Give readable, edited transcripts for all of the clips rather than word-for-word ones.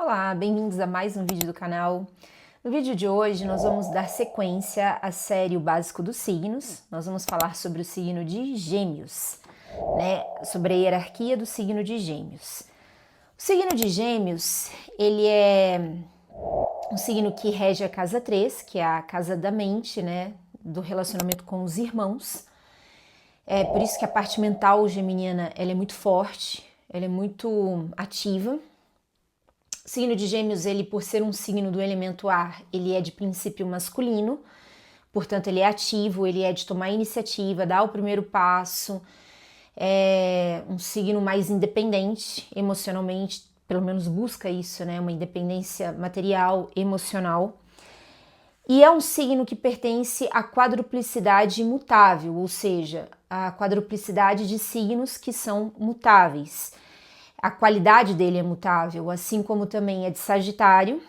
Olá, bem-vindos a mais um vídeo do canal. No vídeo de hoje nós vamos dar sequência à série O Básico dos Signos. Nós vamos falar sobre o signo de Gêmeos, né? Sobre a hierarquia do signo de Gêmeos. O signo de Gêmeos, ele é um signo que rege a casa 3, que é a casa da mente, né? Do relacionamento com os irmãos. É por isso que a parte mental geminiana ela é muito forte, ela é muito ativa. O signo de Gêmeos, ele por ser um signo do elemento ar, ele é de princípio masculino, portanto ele é ativo, ele é de tomar iniciativa, dar o primeiro passo, é um signo mais independente emocionalmente, pelo menos busca isso, né? Uma independência material, emocional. E é um signo que pertence à quadruplicidade mutável, ou seja, a quadruplicidade de signos que são mutáveis. A qualidade dele é mutável, assim como também a de Sagitário,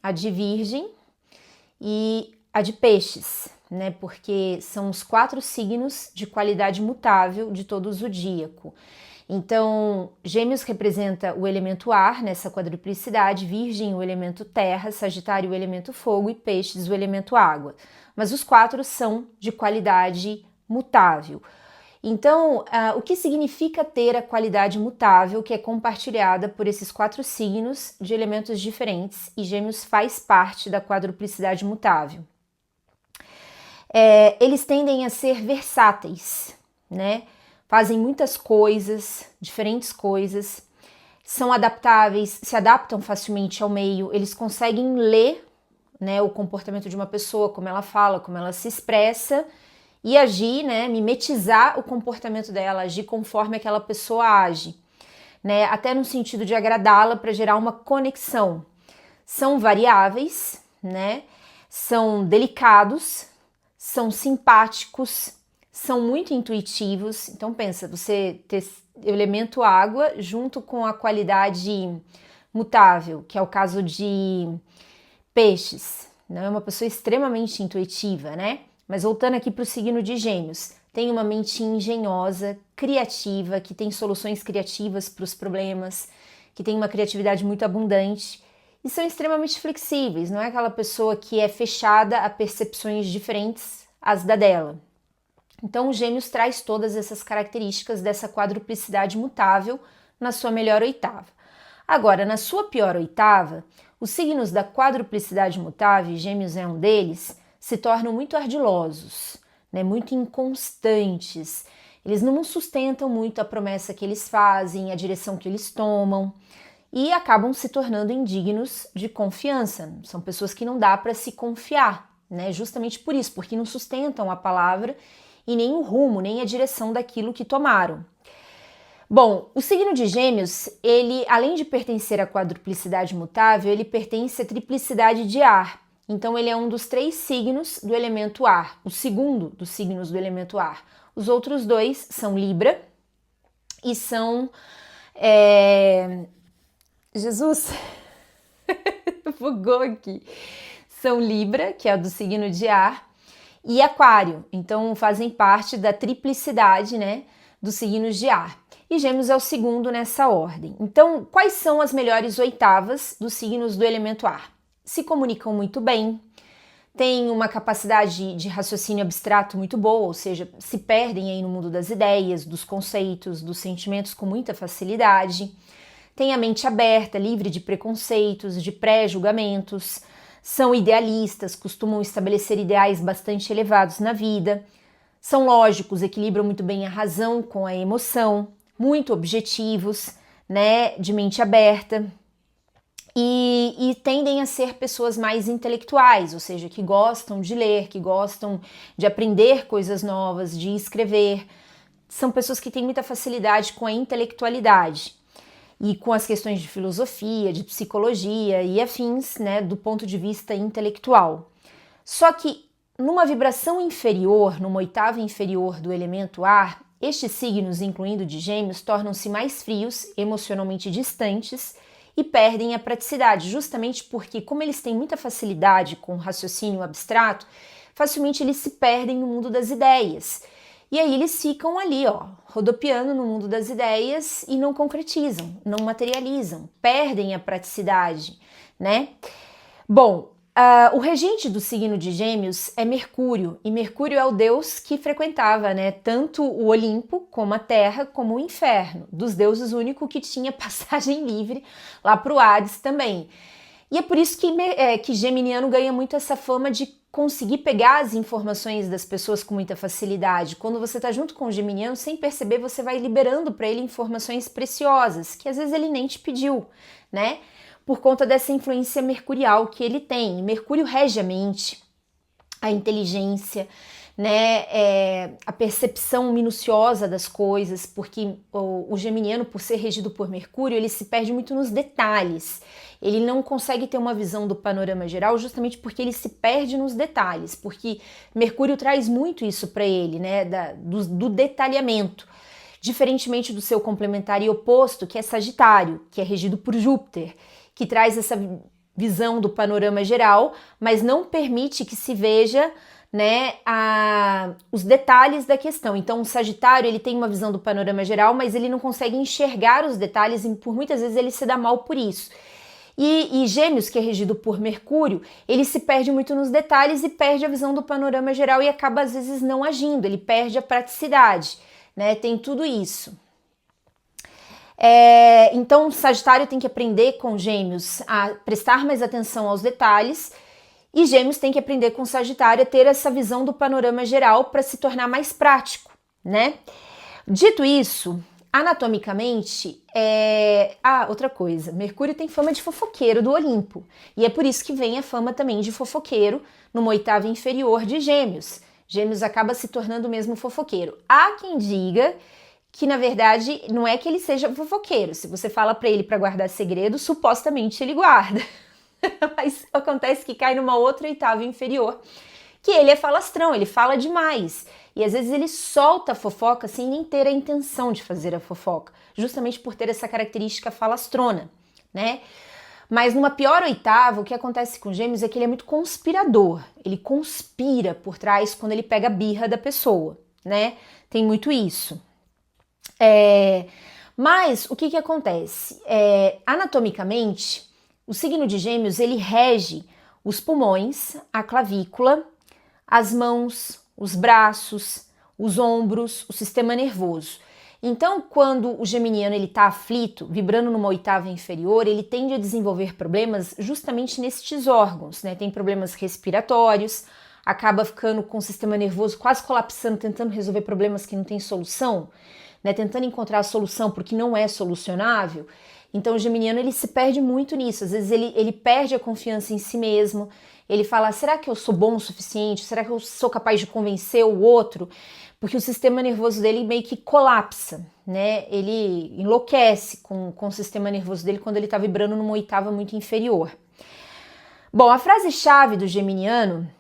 a de Virgem e a de Peixes, né? Porque são os 4 signos de qualidade mutável de todo o zodíaco. Então, Gêmeos representa o elemento ar nessa quadruplicidade, Virgem o elemento terra, Sagitário o elemento fogo e Peixes o elemento água. Mas os 4 são de qualidade mutável. Então, o que significa ter a qualidade mutável que é compartilhada por esses 4 signos de elementos diferentes, e Gêmeos faz parte da quadruplicidade mutável. Eles tendem a ser versáteis, né? Fazem muitas coisas, diferentes coisas, são adaptáveis, se adaptam facilmente ao meio, eles conseguem ler, né, o comportamento de uma pessoa, como ela fala, como ela se expressa, e agir, né, mimetizar o comportamento dela, agir conforme aquela pessoa age, né, até no sentido de agradá-la para gerar uma conexão. São variáveis, né, são delicados, são simpáticos, são muito intuitivos. Então pensa, você ter o elemento água junto com a qualidade mutável, que é o caso de Peixes, não é uma pessoa extremamente intuitiva, né? Mas voltando aqui para o signo de Gêmeos, tem uma mente engenhosa, criativa, que tem soluções criativas para os problemas, que tem uma criatividade muito abundante e são extremamente flexíveis, não é aquela pessoa que é fechada a percepções diferentes às da dela. Então, o Gêmeos traz todas essas características dessa quadruplicidade mutável na sua melhor oitava. Agora, na sua pior oitava, os signos da quadruplicidade mutável, Gêmeos é um deles, se tornam muito ardilosos, né, muito inconstantes. Eles não sustentam muito a promessa que eles fazem, a direção que eles tomam e acabam se tornando indignos de confiança. São pessoas que não dá para se confiar, né, justamente por isso, porque não sustentam a palavra e nem o rumo, nem a direção daquilo que tomaram. Bom, o signo de Gêmeos, ele, além de pertencer à quadruplicidade mutável, ele pertence à triplicidade de ar. Então, ele é um dos 3 signos do elemento ar, o segundo dos signos do elemento ar. Os outros 2 são Libra e são... Jesus! Bugou aqui. São Libra, que é do signo de ar, e Aquário. Então, fazem parte da triplicidade, né, dos signos de ar. E Gêmeos é o segundo nessa ordem. Então, quais são as melhores oitavas dos signos do elemento ar? Se comunicam muito bem, têm uma capacidade de raciocínio abstrato muito boa, ou seja, se perdem aí no mundo das ideias, dos conceitos, dos sentimentos com muita facilidade, têm a mente aberta, livre de preconceitos, de pré-julgamentos, são idealistas, costumam estabelecer ideais bastante elevados na vida, são lógicos, equilibram muito bem a razão com a emoção, muito objetivos, né, de mente aberta, e tendem a ser pessoas mais intelectuais, ou seja, que gostam de ler, que gostam de aprender coisas novas, de escrever. São pessoas que têm muita facilidade com a intelectualidade e com as questões de filosofia, de psicologia e afins, né, do ponto de vista intelectual. Só que numa vibração inferior, numa oitava inferior do elemento ar, estes signos, incluindo de Gêmeos, tornam-se mais frios, emocionalmente distantes e perdem a praticidade, justamente porque, como eles têm muita facilidade com o raciocínio abstrato, facilmente eles se perdem no mundo das ideias. E aí eles ficam ali, ó, rodopiando no mundo das ideias e não concretizam, não materializam, perdem a praticidade, né? Bom, o regente do signo de Gêmeos é Mercúrio, e Mercúrio é o deus que frequentava, né, tanto o Olimpo, como a Terra, como o Inferno. Dos deuses, o único que tinha passagem livre lá para o Hades também. E é por isso que geminiano ganha muito essa fama de conseguir pegar as informações das pessoas com muita facilidade. Quando você está junto com o geminiano, sem perceber, você vai liberando para ele informações preciosas, que às vezes ele nem te pediu, né? Por conta dessa influência mercurial que ele tem. Mercúrio rege a mente, a inteligência, né, a percepção minuciosa das coisas, porque o geminiano, por ser regido por Mercúrio, ele se perde muito nos detalhes. Ele não consegue ter uma visão do panorama geral justamente porque ele se perde nos detalhes, porque Mercúrio traz muito isso para ele, né, do detalhamento. Diferentemente do seu complementar e oposto, que é Sagitário, que é regido por Júpiter, que traz essa visão do panorama geral, mas não permite que se veja, né, os detalhes da questão. Então o Sagitário, ele tem uma visão do panorama geral, mas ele não consegue enxergar os detalhes e por muitas vezes ele se dá mal por isso. E Gêmeos, que é regido por Mercúrio, ele se perde muito nos detalhes e perde a visão do panorama geral e acaba às vezes não agindo, ele perde a praticidade, né? Tem tudo isso. Então, o Sagitário tem que aprender com Gêmeos a prestar mais atenção aos detalhes e Gêmeos tem que aprender com Sagitário a ter essa visão do panorama geral para se tornar mais prático, né? Dito isso, anatomicamente, outra coisa, Mercúrio tem fama de fofoqueiro do Olimpo e é por isso que vem a fama também de fofoqueiro numa oitava inferior de Gêmeos. Gêmeos acaba se tornando mesmo fofoqueiro. Há quem diga que, na verdade, não é que ele seja fofoqueiro. Se você fala para ele para guardar segredo, supostamente ele guarda. Mas acontece que cai numa outra oitava inferior, que ele é falastrão, ele fala demais. E às vezes ele solta a fofoca sem nem ter a intenção de fazer a fofoca, justamente por ter essa característica falastrona, né? Mas numa pior oitava, o que acontece com Gêmeos é que ele é muito conspirador. Ele conspira por trás quando ele pega a birra da pessoa, né? Tem muito isso. Mas o que acontece? Anatomicamente, o signo de Gêmeos, ele rege os pulmões, a clavícula, as mãos, os braços, os ombros, o sistema nervoso. Então, quando o geminiano ele está aflito, vibrando numa oitava inferior, ele tende a desenvolver problemas justamente nestes órgãos, né? Tem problemas respiratórios, acaba ficando com o sistema nervoso quase colapsando, tentando resolver problemas que não tem solução, né? Tentando encontrar a solução porque não é solucionável. Então o geminiano ele se perde muito nisso, às vezes ele perde a confiança em si mesmo, ele fala, será que eu sou bom o suficiente? Será que eu sou capaz de convencer o outro? Porque o sistema nervoso dele meio que colapsa, né? Ele enlouquece com o sistema nervoso dele quando ele está vibrando numa oitava muito inferior. Bom, a frase-chave do geminiano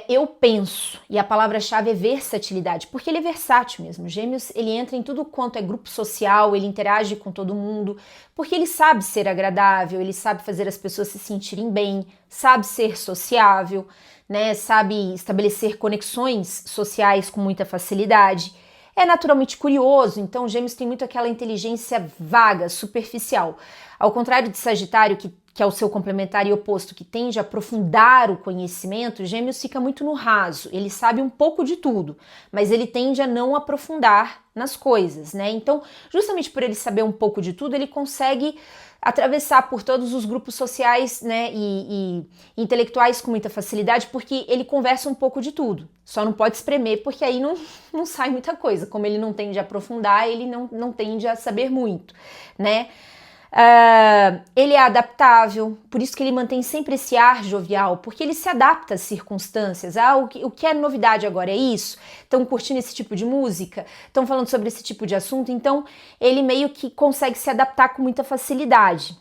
eu penso, e a palavra-chave é versatilidade, porque ele é versátil mesmo. Gêmeos, ele entra em tudo quanto é grupo social, ele interage com todo mundo, porque ele sabe ser agradável, ele sabe fazer as pessoas se sentirem bem, sabe ser sociável, né? Sabe estabelecer conexões sociais com muita facilidade. É naturalmente curioso, então Gêmeos tem muito aquela inteligência vaga, superficial. Ao contrário de Sagitário, que é o seu complementar e oposto, que tende a aprofundar o conhecimento, Gêmeos fica muito no raso, ele sabe um pouco de tudo, mas ele tende a não aprofundar nas coisas, né? Então, justamente por ele saber um pouco de tudo, ele consegue atravessar por todos os grupos sociais, né, e intelectuais com muita facilidade, porque ele conversa um pouco de tudo. Só não pode espremer, porque aí não sai muita coisa. Como ele não tende a aprofundar, ele não tende a saber muito, né? Ele é adaptável, por isso que ele mantém sempre esse ar jovial, porque ele se adapta às circunstâncias. O que é novidade agora é isso? Estão curtindo esse tipo de música? Estão falando sobre esse tipo de assunto? Então, ele meio que consegue se adaptar com muita facilidade.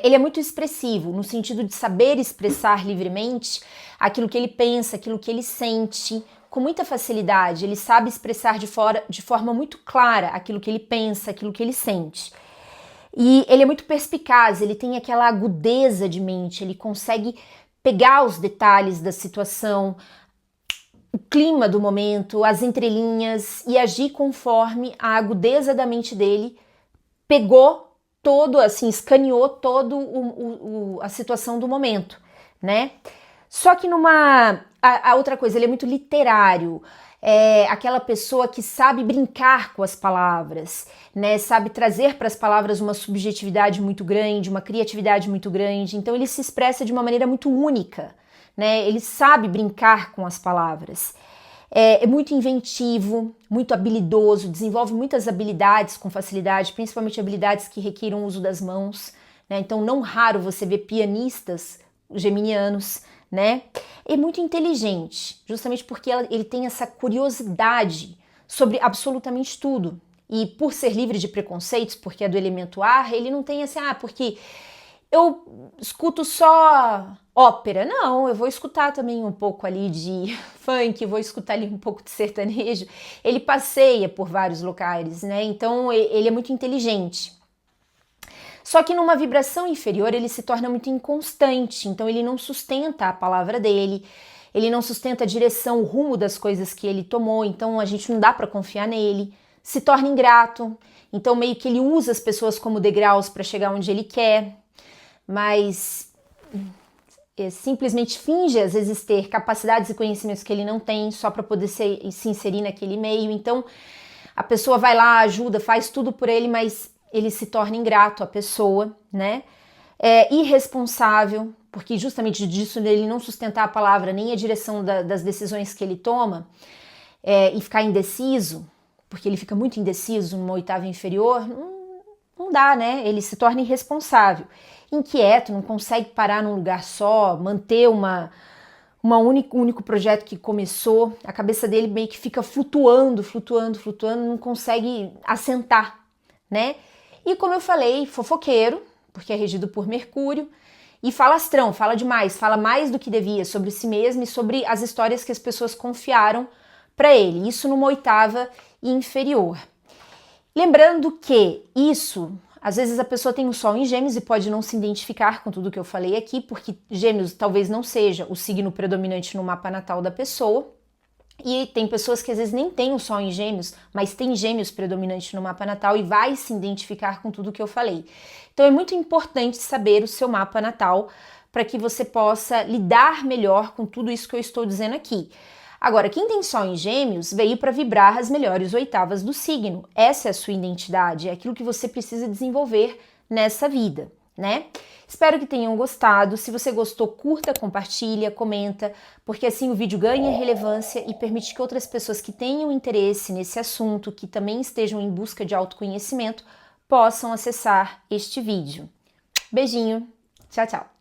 Ele é muito expressivo, no sentido de saber expressar livremente aquilo que ele pensa, aquilo que ele sente, com muita facilidade. Ele sabe expressar de forma muito clara aquilo que ele pensa, aquilo que ele sente. E ele é muito perspicaz, ele tem aquela agudeza de mente, ele consegue pegar os detalhes da situação, clima do momento, as entrelinhas e agir conforme a agudeza da mente dele pegou todo, assim, escaneou todo a situação do momento, né? Só que a outra coisa, ele é muito literário, é aquela pessoa que sabe brincar com as palavras, né? Sabe trazer para as palavras uma subjetividade muito grande, uma criatividade muito grande, então ele se expressa de uma maneira muito única, né? Ele sabe brincar com as palavras. É muito inventivo, muito habilidoso, desenvolve muitas habilidades com facilidade, principalmente habilidades que requeram o uso das mãos, né? Então, não raro você ver pianistas geminianos, né? É muito inteligente, justamente porque ele tem essa curiosidade sobre absolutamente tudo. E por ser livre de preconceitos, porque é do elemento ar, ele não tem assim, porque eu escuto só ópera. Não, eu vou escutar também um pouco ali de funk, vou escutar ali um pouco de sertanejo. Ele passeia por vários locais, né? Então ele é muito inteligente. Só que numa vibração inferior ele se torna muito inconstante, então ele não sustenta a palavra dele, ele não sustenta a direção, o rumo das coisas que ele tomou, então a gente não dá para confiar nele. Se torna ingrato, então meio que ele usa as pessoas como degraus para chegar onde ele quer, mas simplesmente finge às vezes ter capacidades e conhecimentos que ele não tem só para poder se inserir naquele meio. Então a pessoa vai lá, ajuda, faz tudo por ele, mas ele se torna ingrato à pessoa, né? É irresponsável, porque justamente disso ele não sustentar a palavra nem a direção das decisões que ele toma, e ficar indeciso, porque ele fica muito indeciso numa oitava inferior, não dá, né? Ele se torna irresponsável, inquieto, não consegue parar num lugar só, manter único projeto que começou, a cabeça dele meio que fica flutuando, não consegue assentar, né? E como eu falei, fofoqueiro, porque é regido por Mercúrio, e falastrão, fala demais, fala mais do que devia sobre si mesmo e sobre as histórias que as pessoas confiaram para ele, isso numa oitava inferior. Lembrando que isso, às vezes a pessoa tem um Sol em Gêmeos e pode não se identificar com tudo que eu falei aqui, porque Gêmeos talvez não seja o signo predominante no mapa natal da pessoa, e tem pessoas que às vezes nem têm o Sol em Gêmeos, mas tem Gêmeos predominante no mapa natal e vai se identificar com tudo que eu falei. Então é muito importante saber o seu mapa natal para que você possa lidar melhor com tudo isso que eu estou dizendo aqui. Agora, quem tem Sol em Gêmeos veio para vibrar as melhores oitavas do signo. Essa é a sua identidade, é aquilo que você precisa desenvolver nessa vida, né? Espero que tenham gostado. Se você gostou, curta, compartilha, comenta, porque assim o vídeo ganha relevância e permite que outras pessoas que tenham interesse nesse assunto, que também estejam em busca de autoconhecimento, possam acessar este vídeo. Beijinho, tchau, tchau!